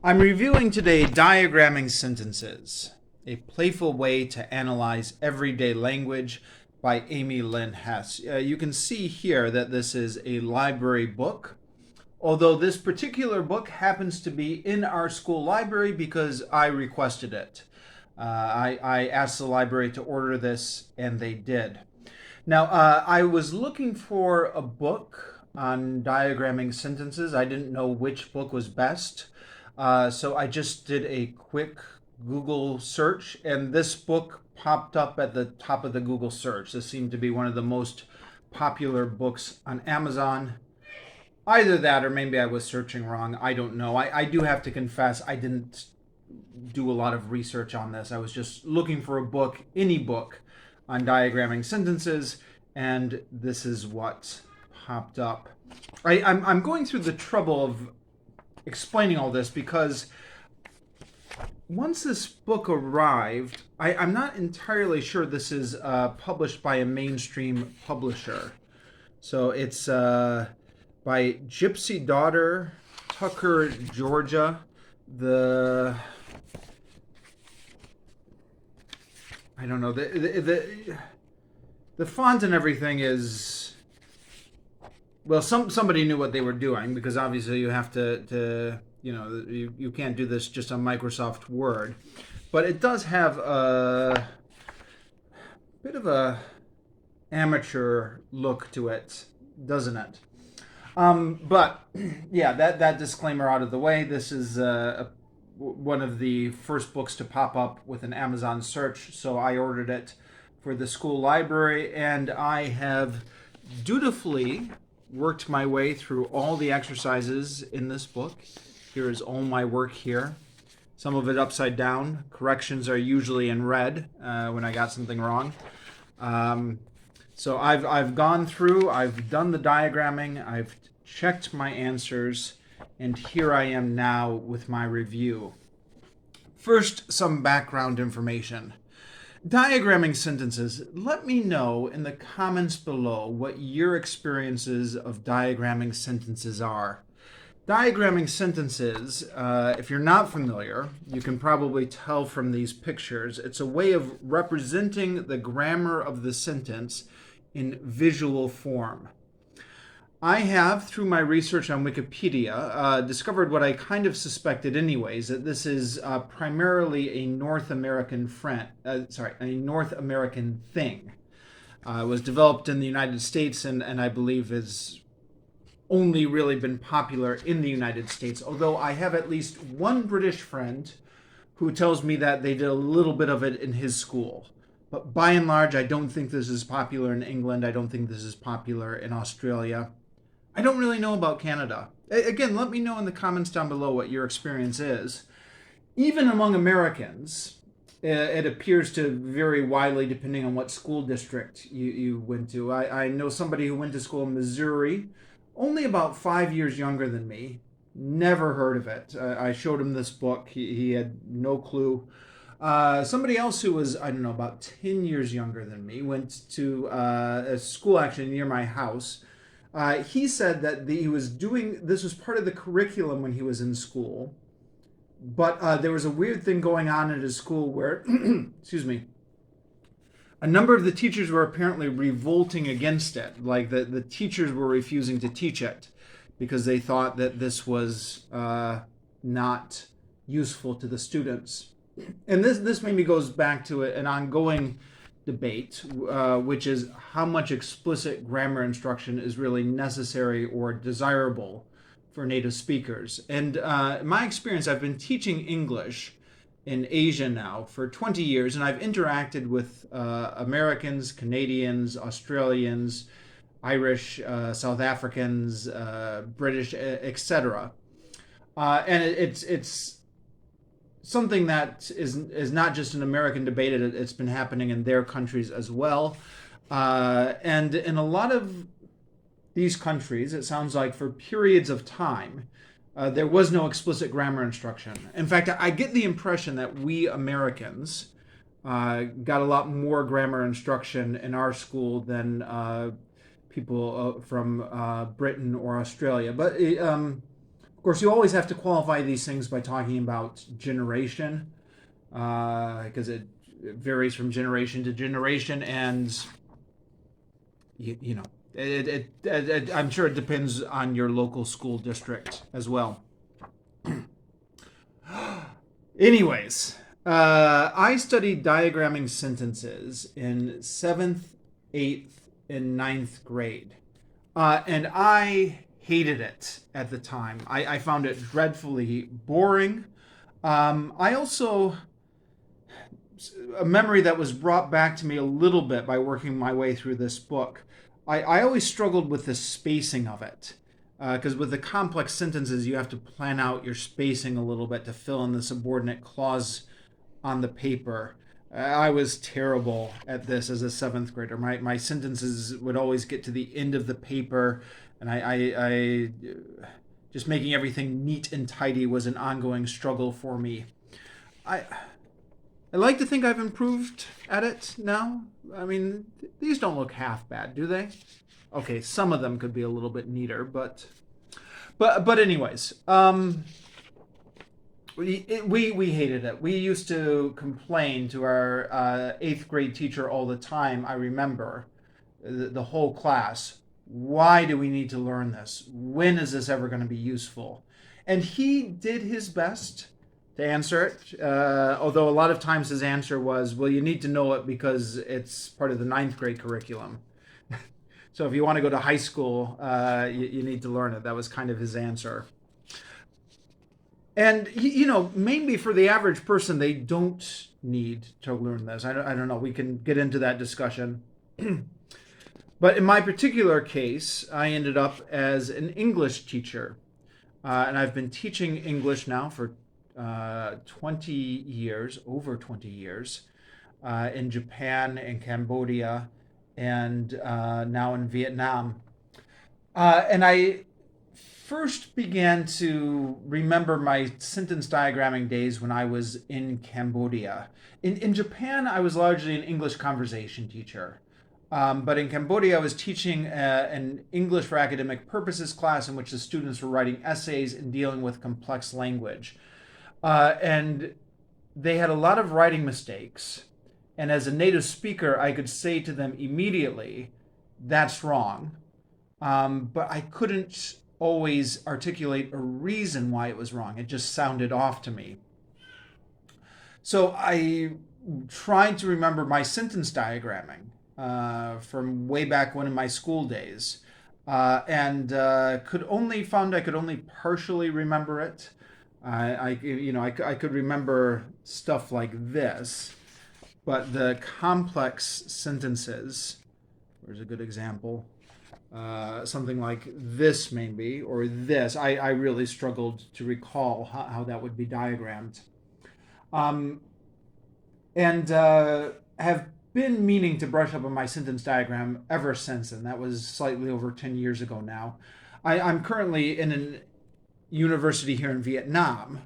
I'm reviewing today Diagramming Sentences, a playful way to analyze everyday language by Lynn Hess. You can see here that this is a library book, although this particular book happens to be in our school library because I requested it. I asked the library to order this, and they did. Now, I was looking for a book on diagramming sentences. I didn't know which book was best. So I just did a quick Google search, and this book popped up at the top of the Google search. This seemed to be one of the most popular books on Amazon. Either that, or maybe I was searching wrong. I don't know. I do have to confess, I didn't do a lot of research on this. I was just looking for a book, any book, on diagramming sentences, and this is what popped up. I'm going through the trouble of explaining all this because once this book arrived, I'm not entirely sure this is published by a mainstream publisher. So it's by Gypsy Daughter, Tucker, Georgia. I don't know, the font and everything is, well, somebody knew what they were doing, because obviously you have to you can't do this just on Microsoft Word. But it does have a bit of a amateur look to it, doesn't it? But yeah, that disclaimer out of the way. This is one of the first books to pop up with an Amazon search, so I ordered it for the school library, and I have dutifully worked my way through all the exercises in this book. Here is all my work here. Some of it upside down. Corrections are usually in red when I got something wrong. So I've gone through, I've done the diagramming, I've checked my answers, and here I am now with my review. First, some background information. Diagramming sentences, let me know in the comments below what your experiences of diagramming sentences are. Diagramming sentences, if you're not familiar, you can probably tell from these pictures, it's a way of representing the grammar of the sentence in visual form. I have, through my research on Wikipedia, discovered what I kind of suspected anyways, that this is primarily a North American thing. It was developed in the United States, and I believe has only really been popular in the United States, although I have at least one British friend who tells me that they did a little bit of it in his school. But by and large, I don't think this is popular in England. I don't think this is popular in Australia. I don't really know about Canada. Again, let me know in the comments down below what your experience is. Even among Americans, it appears to vary widely depending on what school district you went to. I know somebody who went to school in Missouri, only about 5 years younger than me. Never heard of it. I showed him this book. He had no clue. Somebody else who was, I don't know, about 10 years younger than me went to a school actually near my house. He said that he was doing, this was part of the curriculum when he was in school, but there was a weird thing going on at his school where, excuse me, a number of the teachers were apparently revolting against it. Like the teachers were refusing to teach it because they thought that this was not useful to the students. And this maybe goes back to an ongoing debate, which is how much explicit grammar instruction is really necessary or desirable for native speakers. And in my experience, I've been teaching English in Asia now for 20 years, and I've interacted with Americans, Canadians, Australians, Irish, South Africans, British, etc. And it's something that is not just an American debate. It's been happening in their countries as well. And in a lot of these countries, it sounds like for periods of time, there was no explicit grammar instruction. In fact, I get the impression that we Americans got a lot more grammar instruction in our school than people from Britain or Australia. But course, you always have to qualify these things by talking about generation, because it varies from generation to generation, and you know, I'm sure it depends on your local school district as well. Anyways, I studied diagramming sentences in 7th, 8th, and 9th grade. And I hated it at the time. I found it dreadfully boring. I also, a memory that was brought back to me a little bit by working my way through this book, I always struggled with the spacing of it. Because with the complex sentences, you have to plan out your spacing a little bit to fill in the subordinate clause on the paper. I was terrible at this as a 7th grader. My sentences would always get to the end of the paper, and I just making everything neat and tidy was an ongoing struggle for me. I like to think I've improved at it now. I mean, these don't look half bad, do they? Okay, some of them could be a little bit neater, but anyways, we hated it. We used to complain to our 8th grade teacher all the time. I remember the whole class. Why do we need to learn this? When is this ever going to be useful? And he did his best to answer it, although a lot of times his answer was, well, you need to know it because it's part of the 9th grade curriculum. So if you want to go to high school, you need to learn it. That was kind of his answer. And, maybe for the average person, they don't need to learn this. I don't know. We can get into that discussion. But in my particular case, I ended up as an English teacher. And I've been teaching English now for 20 years, over 20 years, in Japan and Cambodia, and now in Vietnam. And I first began to remember my sentence diagramming days when I was in Cambodia. In Japan, I was largely an English conversation teacher. But in Cambodia, I was teaching an English for academic purposes class in which the students were writing essays and dealing with complex language. And they had a lot of writing mistakes. And as a native speaker, I could say to them immediately, that's wrong. But I couldn't always articulate a reason why it was wrong. It just sounded off to me. So I tried to remember my sentence diagramming from way back when in my school days, and could only partially remember it. I could remember stuff like this. But the complex sentences, there's a good example, something like this maybe, or this, I really struggled to recall how that would be diagrammed. And have been meaning to brush up on my sentence diagram ever since, and that was slightly over 10 years ago now. I'm currently in a university here in Vietnam,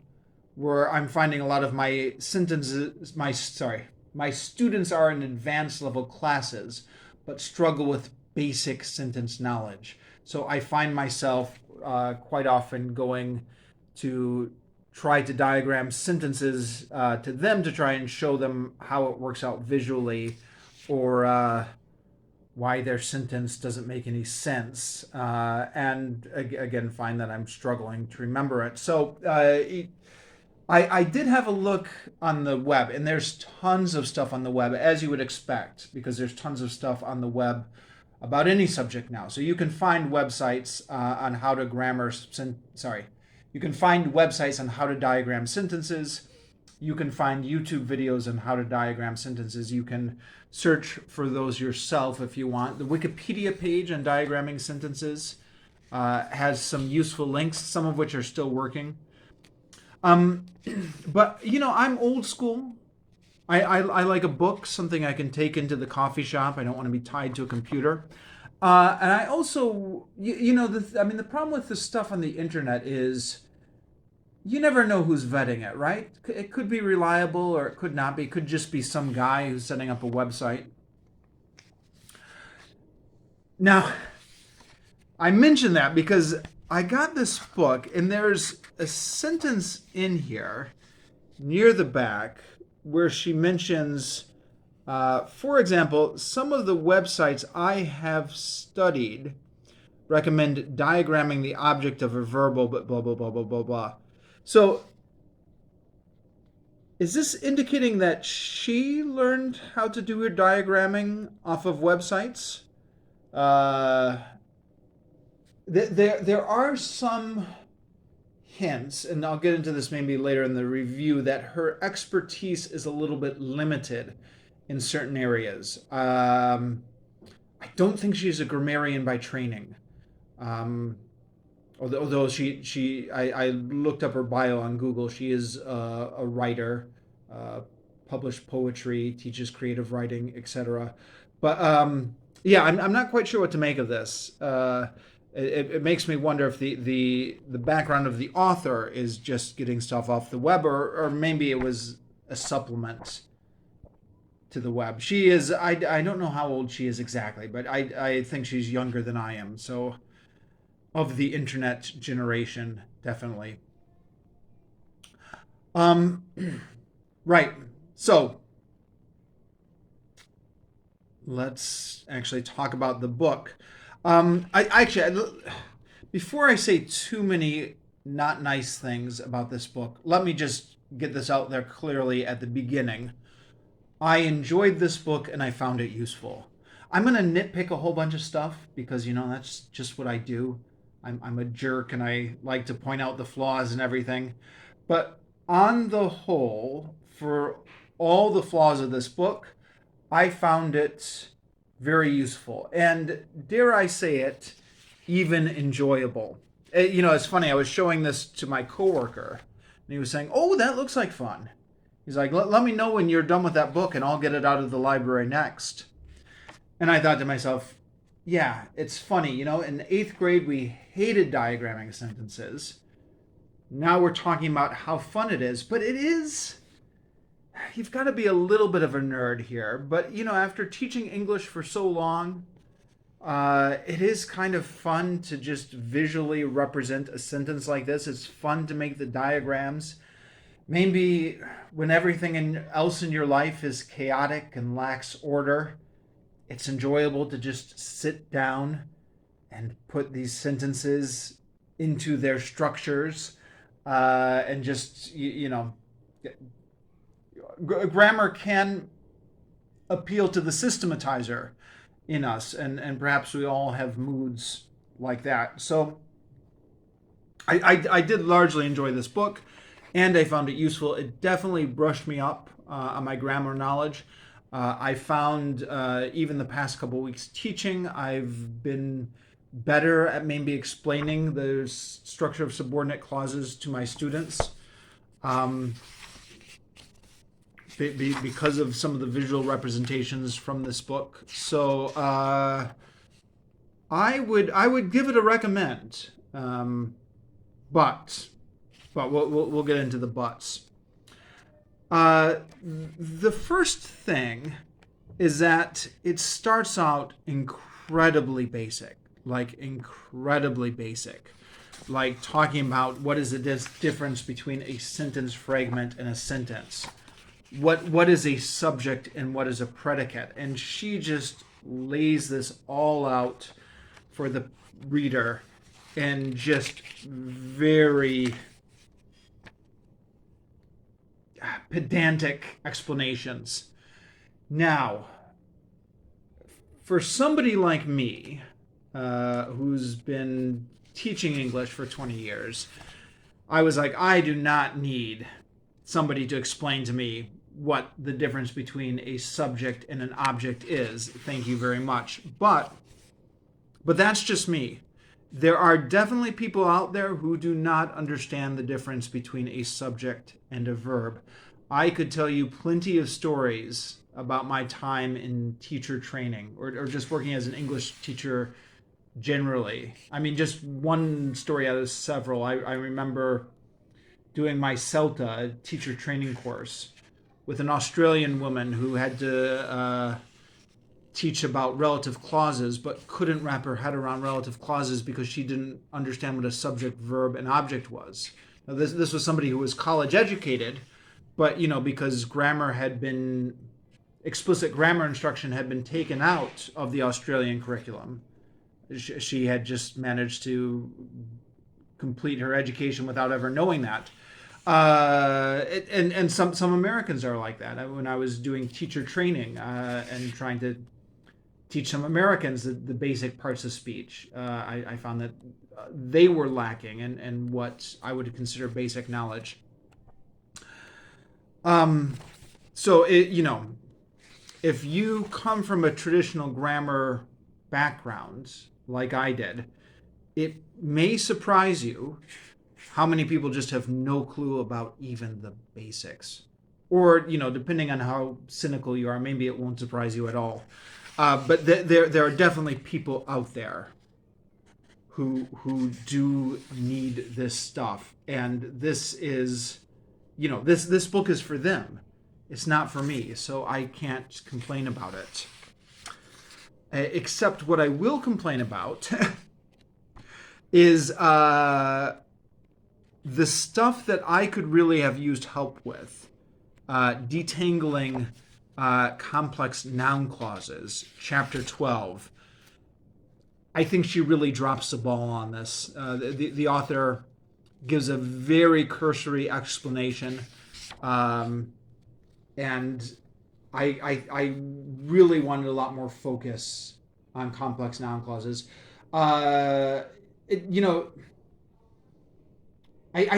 where I'm finding a lot of my sentences, my students are in advanced level classes, but struggle with basic sentence knowledge. So I find myself quite often going to try to diagram sentences to them to try and show them how it works out visually, or why their sentence doesn't make any sense. And again, find that I'm struggling to remember it. So I did have a look on the web, and there's tons of stuff on the web, as you would expect, because there's tons of stuff on the web about any subject now. So you can find websites on how to you can find websites on how to diagram sentences. You can find YouTube videos on how to diagram sentences. You can search for those yourself if you want. The Wikipedia page on diagramming sentences has some useful links, some of which are still working. But, I'm old school. I like a book, something I can take into the coffee shop. I don't want to be tied to a computer. And I also, the problem with this stuff on the internet is you never know who's vetting it, right? It could be reliable or it could not be. It could just be some guy who's setting up a website. Now, I mention that because I got this book, and there's a sentence in here near the back where she mentions, for example, some of the websites I have studied recommend diagramming the object of a verbal, but blah, blah, blah, blah, blah, blah. So, is this indicating that she learned how to do her diagramming off of websites? Uh, there are some hints, and I'll get into this maybe later in the review, that her expertise is a little bit limited in certain areas. I don't think she's a grammarian by training. Um, although I looked up her bio on Google. She is a writer, uh, published poetry, teaches creative writing, etc. But yeah, I'm not quite sure what to make of this. It makes me wonder if the background of the author is just getting stuff off the web, or maybe it was a supplement to the web. She is, I don't know how old she is exactly, but I think she's younger than I am. So, of the internet generation, definitely. Um, right. So, let's actually talk about the book. Before I say too many not nice things about this book, let me just get this out there clearly at the beginning. I enjoyed this book and I found it useful. I'm going to nitpick a whole bunch of stuff because, that's just what I do. I'm a jerk and I like to point out the flaws and everything. But on the whole, for all the flaws of this book, I found it very useful. And dare I say it, even enjoyable. It's funny. I was showing this to my coworker and he was saying, "Oh, that looks like fun." He's like, let me know when you're done with that book and I'll get it out of the library next. And I thought to myself, yeah, it's funny. In 8th grade, we hated diagramming sentences. Now we're talking about how fun it is. But it is, you've got to be a little bit of a nerd here. But, after teaching English for so long, it is kind of fun to just visually represent a sentence like this. It's fun to make the diagrams. Maybe when everything else in your life is chaotic and lacks order, it's enjoyable to just sit down and put these sentences into their structures, and just, grammar can appeal to the systematizer in us, and perhaps we all have moods like that. So I did largely enjoy this book. And I found it useful. It definitely brushed me up on my grammar knowledge. I found even the past couple weeks teaching, I've been better at maybe explaining the structure of subordinate clauses to my students, because of some of the visual representations from this book. So I would give it a recommend, but we'll get into the buts. The first thing is that it starts out incredibly basic, like talking about what is the difference between a sentence fragment and a sentence. What is a subject and what is a predicate? And she just lays this all out for the reader in just very pedantic explanations. Now, for somebody like me, who's been teaching English for 20 years, I was like, I do not need somebody to explain to me what the difference between a subject and an object is. Thank you very much. But that's just me. There are definitely people out there who do not understand the difference between a subject and a verb. I could tell you plenty of stories about my time in teacher training, or just working as an English teacher generally. I mean, just one story out of several. I remember doing my CELTA teacher training course with an Australian woman who had to teach about relative clauses, but couldn't wrap her head around relative clauses because she didn't understand what a subject, verb, and object was. Now, this was somebody who was college educated, but because explicit grammar instruction had been taken out of the Australian curriculum, she had just managed to complete her education without ever knowing that. And some Americans are like that. When I was doing teacher training and trying to teach some Americans the basic parts of speech, I found that they were lacking in what I would consider basic knowledge. So if you come from a traditional grammar background like I did, it may surprise you how many people just have no clue about even the basics. Or, depending on how cynical you are, maybe it won't surprise you at all. But there are definitely people out there who do need this stuff. And this is, this book is for them. It's not for me, so I can't complain about it. Except what I will complain about is the stuff that I could really have used help with. Detangling complex noun clauses, chapter 12. I think she really drops the ball on this. The author gives a very cursory explanation, and I really wanted a lot more focus on complex noun clauses. I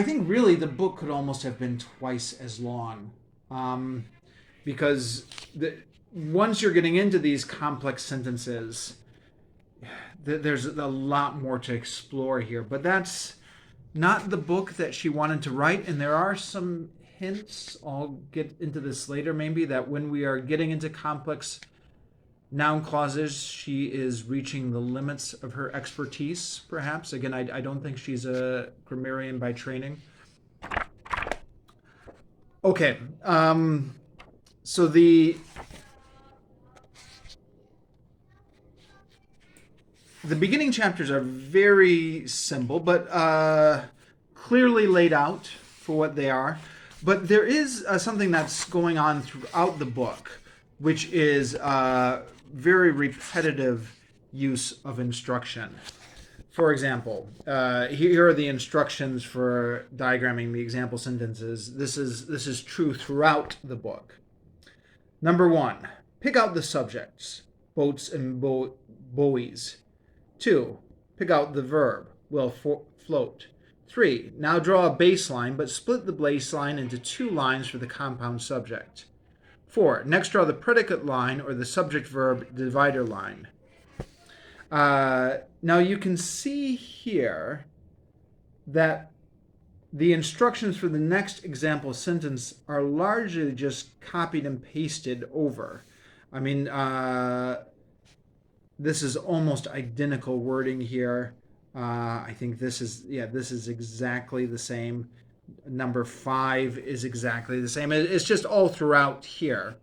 think really the book could almost have been twice as long, because once you're getting into these complex sentences, there's a lot more to explore here. But that's not the book that she wanted to write, and there are some hints, I'll get into this later maybe, that when we are getting into complex noun clauses, she is reaching the limits of her expertise, perhaps. Again, I don't think she's a grammarian by training. Okay, so the beginning chapters are very simple, but clearly laid out for what they are. But there is something that's going on throughout the book, which is very repetitive use of instruction. For example, here are the instructions for diagramming the example sentences. This is true throughout the book. Number 1, pick out the subjects, boats and buoys. 2, pick out the verb, will float. 3, now draw a baseline, but split the baseline into 2 lines for the compound subject. 4, next draw the predicate line or the subject-verb divider line. Now you can see here that the instructions for the next example sentence are largely just copied and pasted over. I mean, this is almost identical wording here. I think this is exactly the same. Number 5 is exactly the same. It's just all throughout here.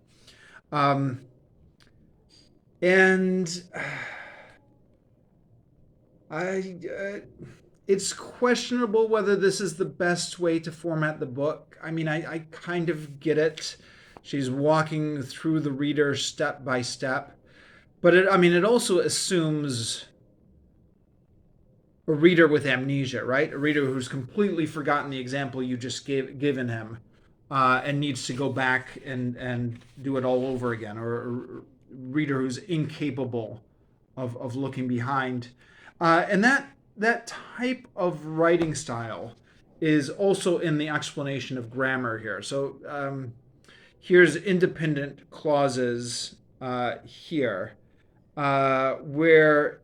It's questionable whether this is the best way to format the book. I mean, I kind of get it. She's walking through the reader step by step. But it also assumes a reader with amnesia, right? A reader who's completely forgotten the example you just given him and needs to go back and do it all over again, or a reader who's incapable of looking behind. And that type of writing style is also in the explanation of grammar here. So here's independent clauses here, where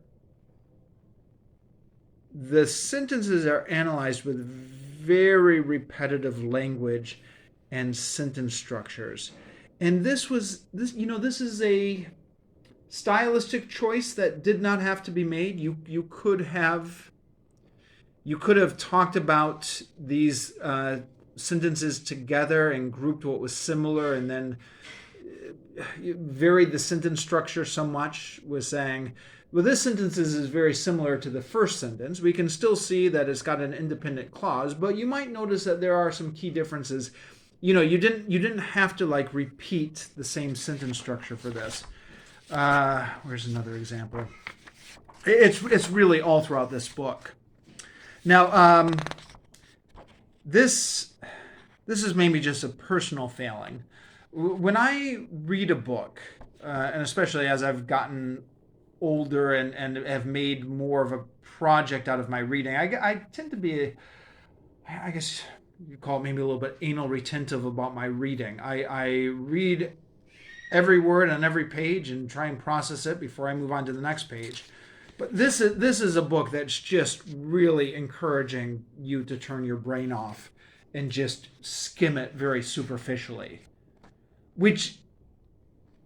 the sentences are analyzed with very repetitive language and sentence structures. And this is a stylistic choice that did not have to be made. You could have talked about these sentences together and grouped what was similar, and then varied the sentence structure so much, was saying, well, this sentence is very similar to the first sentence. We can still see that it's got an independent clause, but you might notice that there are some key differences. You didn't have to like repeat the same sentence structure for this. Where's another example? It's really all throughout this book. Now, this is maybe just a personal failing. When I read a book, and especially as I've gotten older and have made more of a project out of my reading, I tend to be, I guess you call it maybe a little bit anal retentive about my reading. I read every word on every page and try and process it before I move on to the next page. But this is a book that's just really encouraging you to turn your brain off and just skim it very superficially. Which,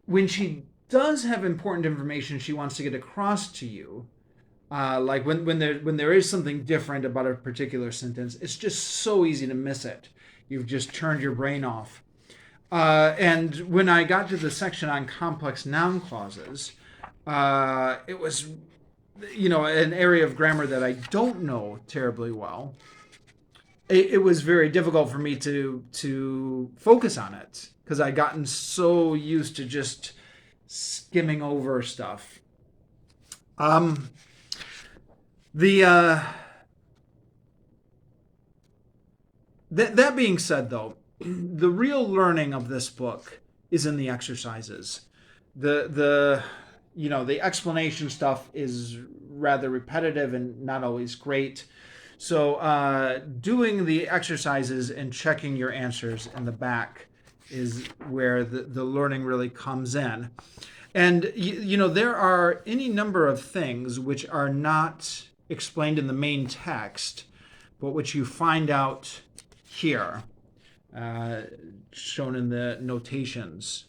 when she does have important information she wants to get across to you, like when there is something different about a particular sentence, it's just so easy to miss it. You've just turned your brain off. And when I got to the section on complex noun clauses, it was, an area of grammar that I don't know terribly well. It was very difficult for me to focus on it because I'd gotten so used to just skimming over stuff. That being said, though, the real learning of this book is in the exercises. The explanation stuff is rather repetitive and not always great. So doing the exercises and checking your answers in the back is where the learning really comes in. And, there are any number of things which are not explained in the main text, but which you find out here, shown in the notations.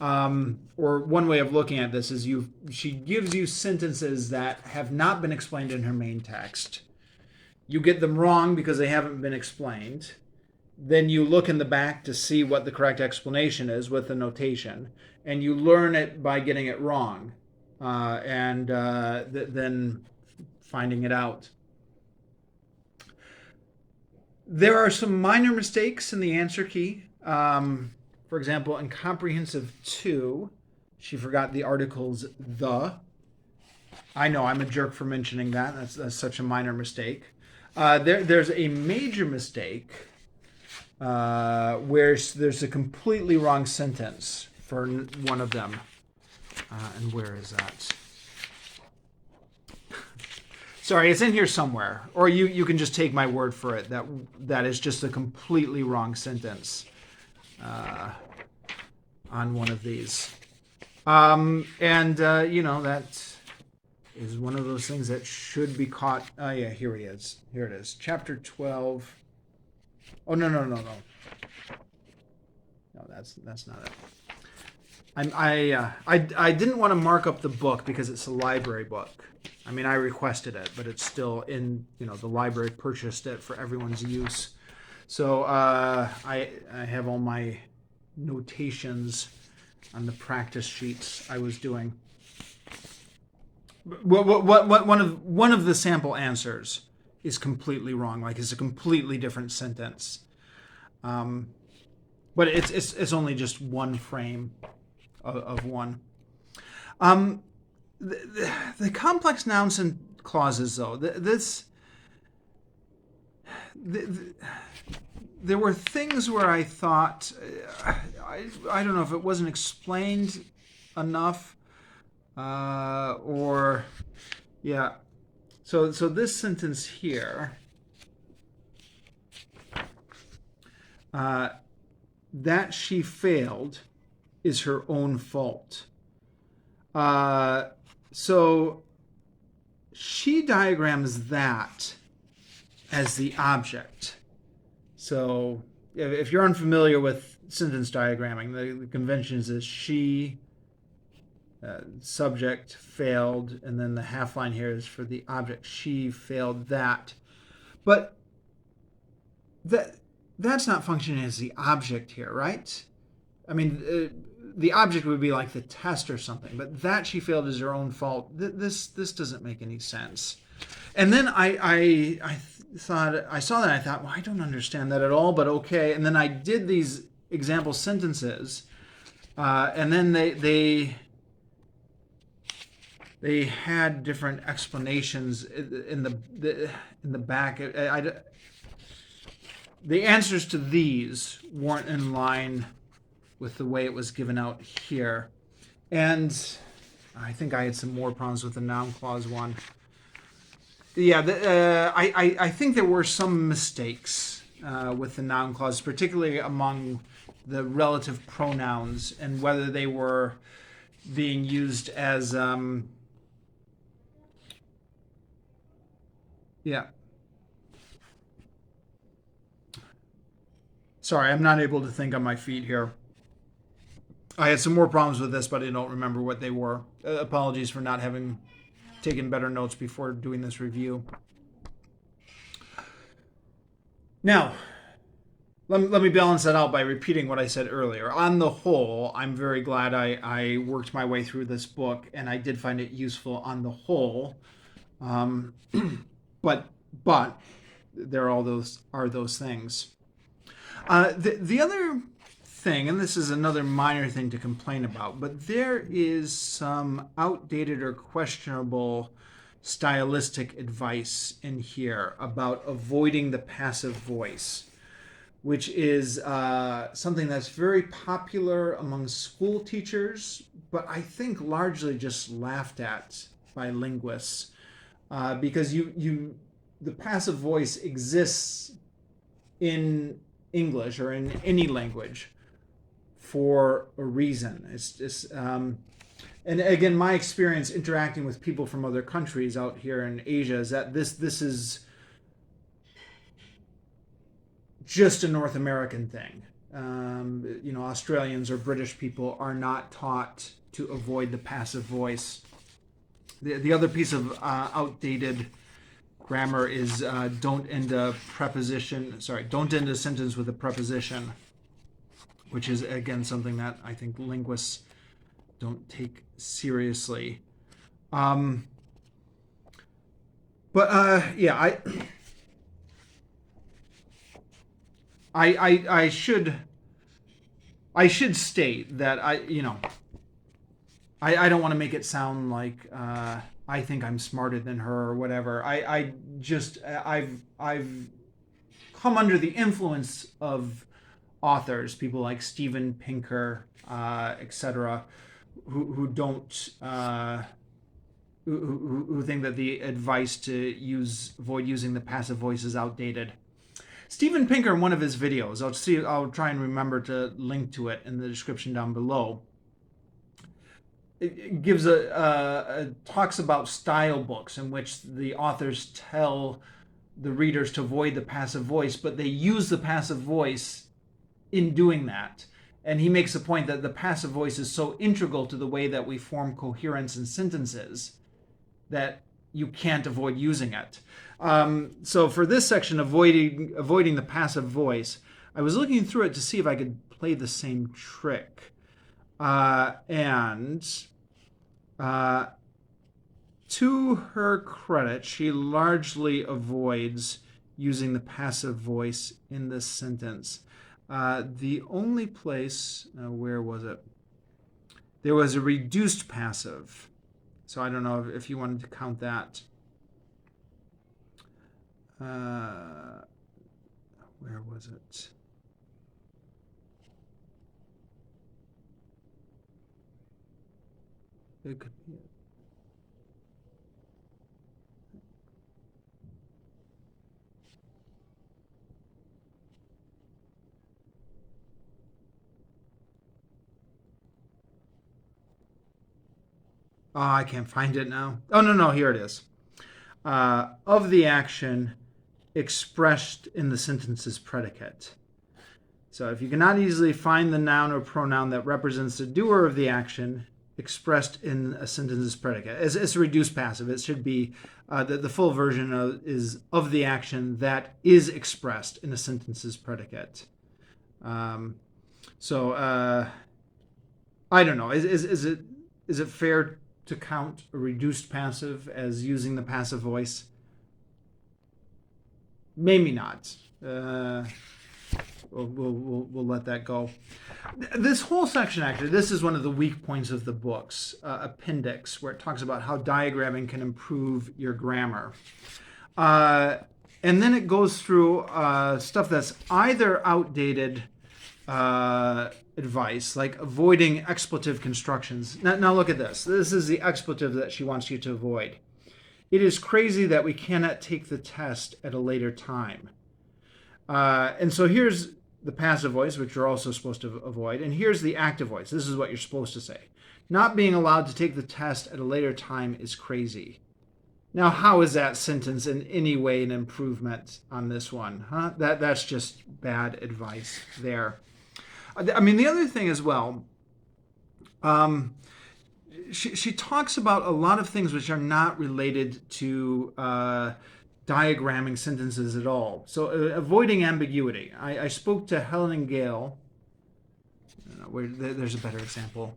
Or one way of looking at this is she gives you sentences that have not been explained in her main text. You get them wrong because they haven't been explained. Then you look in the back to see what the correct explanation is with the notation, and you learn it by getting it wrong, and then finding it out. There are some minor mistakes in the answer key. For example, in Comprehensive 2, she forgot the articles the. I know, I'm a jerk for mentioning that. That's such a minor mistake. There's a major mistake where there's a completely wrong sentence for one of them. And where is that? Sorry, it's in here somewhere. Or you can just take my word for it. That is just a completely wrong sentence on one of these. That is one of those things that should be caught. Oh, yeah, here he is. Here it is. Chapter 12. Oh, no. No, that's not it. I didn't want to mark up the book because it's a library book. I mean, I requested it, but it's still in, the library purchased it for everyone's use. So I have all my notations on the practice sheets I was doing. One of the sample answers is completely wrong. Like, it's a completely different sentence. But it's only just one frame of one. The complex nouns and clauses, though, there were things where I thought, I don't know if it wasn't explained enough, or, yeah. So this sentence here, that she failed is her own fault. So she diagrams that as the object. So if you're unfamiliar with sentence diagramming, the convention is she, subject, failed, and then the half line here is for the object. She failed that. But that's not functioning as the object here, right? I mean, the object would be like the test or something, but that she failed is her own fault. This doesn't make any sense. And then I thought, I saw that and I thought, well, I don't understand that at all, but okay. And then I did these example sentences, and then they had different explanations in the back. The answers to these weren't in line with the way it was given out here. And I think I had some more problems with the noun clause one. Yeah, I think there were some mistakes with the noun clause, particularly among the relative pronouns and whether they were being used as... yeah. Sorry, I'm not able to think on my feet here. I had some more problems with this, but I don't remember what they were. Apologies for not having taken better notes before doing this review. Now, let me balance that out by repeating what I said earlier. On the whole, I'm very glad I worked my way through this book, and I did find it useful on the whole. But there are those things. The other thing, and this is another minor thing to complain about, but there is some outdated or questionable stylistic advice in here about avoiding the passive voice, which is something that's very popular among school teachers, but I think largely just laughed at by linguists, because the passive voice exists in English or in any language for a reason. It's just, and again, my experience interacting with people from other countries out here in Asia is that this is just a North American thing. Australians or British people are not taught to avoid the passive voice. The other piece of outdated grammar is don't end a sentence with a preposition, which is again something that I think linguists don't take seriously. I should state that I don't want to make it sound like I think I'm smarter than her or whatever. I've come under the influence of authors, people like Steven Pinker, etc., who don't who think that the advice to avoid using the passive voice is outdated. Steven Pinker, in one of his videos, I'll try and remember to link to it in the description down below. It gives talks about style books in which the authors tell the readers to avoid the passive voice, but they use the passive voice in doing that. And he makes the point that the passive voice is so integral to the way that we form coherence in sentences that you can't avoid using it. So for this section, avoiding the passive voice, I was looking through it to see if I could play the same trick. To her credit, she largely avoids using the passive voice in this sentence. The only place, where was it? There was a reduced passive. So I don't know if you wanted to count that. Where was it? It could be it. Oh, I can't find it now. Oh, no, here it is. Of the action expressed in the sentence's predicate. So if you cannot easily find the noun or pronoun that represents the doer of the action expressed in a sentence's predicate. It's a reduced passive. It should be the full version is of the action that is expressed in a sentence's predicate. I don't know. Is it fair to count a reduced passive as using the passive voice? Maybe not. We'll let that go. This whole section, actually, this is one of the weak points of the book's appendix, where it talks about how diagramming can improve your grammar. And then it goes through stuff that's either outdated advice, like avoiding expletive constructions. Now look at this. This is the expletive that she wants you to avoid. It is crazy that we cannot take the test at a later time. And so here's the passive voice, which you're also supposed to avoid. And here's the active voice. This is what you're supposed to say. Not being allowed to take the test at a later time is crazy. Now, how is that sentence in any way an improvement on this one? Huh? That's just bad advice there. I mean, the other thing as well, she talks about a lot of things which are not related to diagramming sentences at all. So avoiding ambiguity. I spoke to Helen and Gail. There's a better example.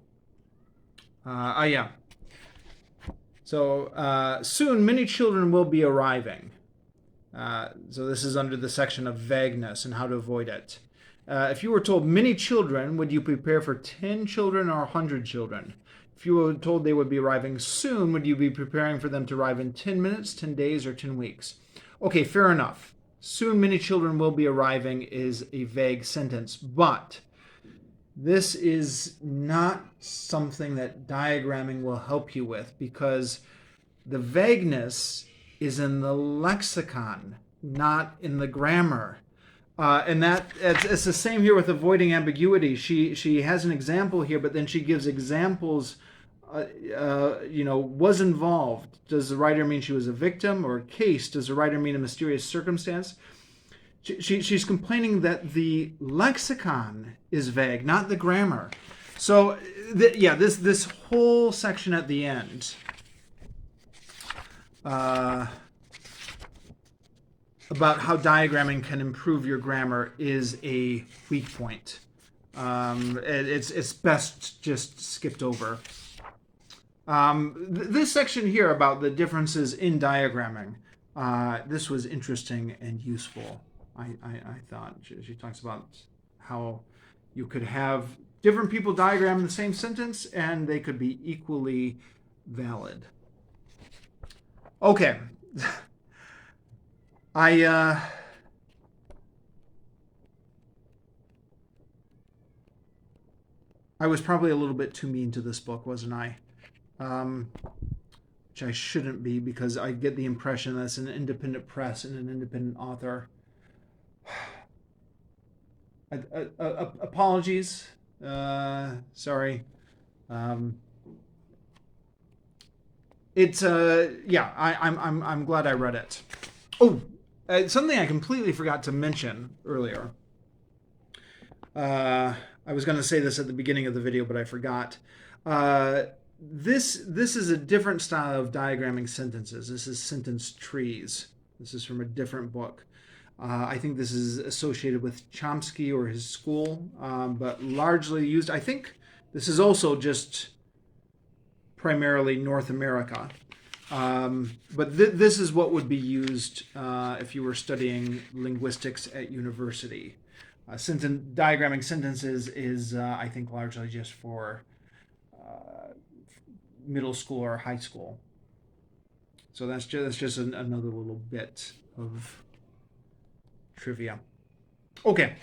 Yeah. So soon many children will be arriving. So this is under the section of vagueness and how to avoid it. If you were told many children, would you prepare for 10 children or 100 children? If you were told they would be arriving soon, would you be preparing for them to arrive in 10 minutes, 10 days, or 10 weeks? Okay, fair enough. Soon many children will be arriving is a vague sentence, but this is not something that diagramming will help you with, because the vagueness is in the lexicon, not in the grammar. And it's the same here with avoiding ambiguity. She has an example here, but then she gives examples. Was involved. Does the writer mean she was a victim, or case? Does the writer mean a mysterious circumstance? She's complaining that the lexicon is vague, not the grammar. So, this whole section at the end about how diagramming can improve your grammar is a weak point. It's best just skipped over. This section here about the differences in diagramming, this was interesting and useful. I thought she talks about how you could have different people diagram the same sentence and they could be equally valid. Okay. I was probably a little bit too mean to this book, wasn't I? Which I shouldn't be, because I get the impression that it's an independent press and an independent author. Apologies. Sorry. I'm glad I read it. Oh, something I completely forgot to mention earlier. I was going to say this at the beginning of the video, but I forgot. This is a different style of diagramming sentences. This is sentence trees. This is from a different book. I think this is associated with Chomsky or his school, but largely used. I think this is also just primarily North America. But this is what would be used if you were studying linguistics at university. Diagramming sentences is, I think, largely just for middle school or high school. So that's just another little bit of trivia. Okay.